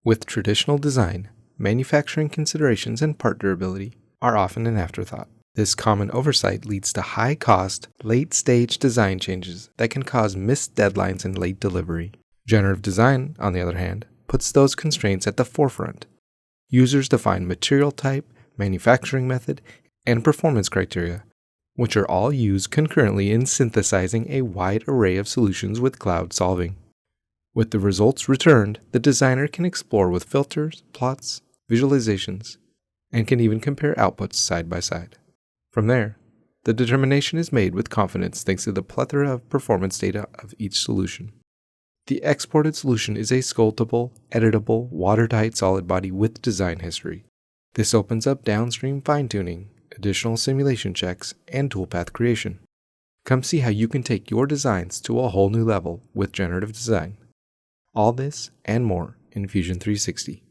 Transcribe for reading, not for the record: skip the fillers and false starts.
With traditional design, manufacturing considerations and part durability are often an afterthought. This common oversight leads to high-cost, late-stage design changes that can cause missed deadlines and late delivery. Generative design, on the other hand, puts those constraints at the forefront. Users define material type, manufacturing method, and performance criteria, which are all used concurrently in synthesizing a wide array of solutions with cloud solving. With the results returned, the designer can explore with filters, plots, visualizations, and can even compare outputs side by side. From there, the determination is made with confidence thanks to the plethora of performance data of each solution. The exported solution is a sculptable, editable, watertight solid body with design history. This opens up downstream fine-tuning, additional simulation checks, and toolpath creation. Come see how you can take your designs to a whole new level with generative design. All this and more in Fusion 360.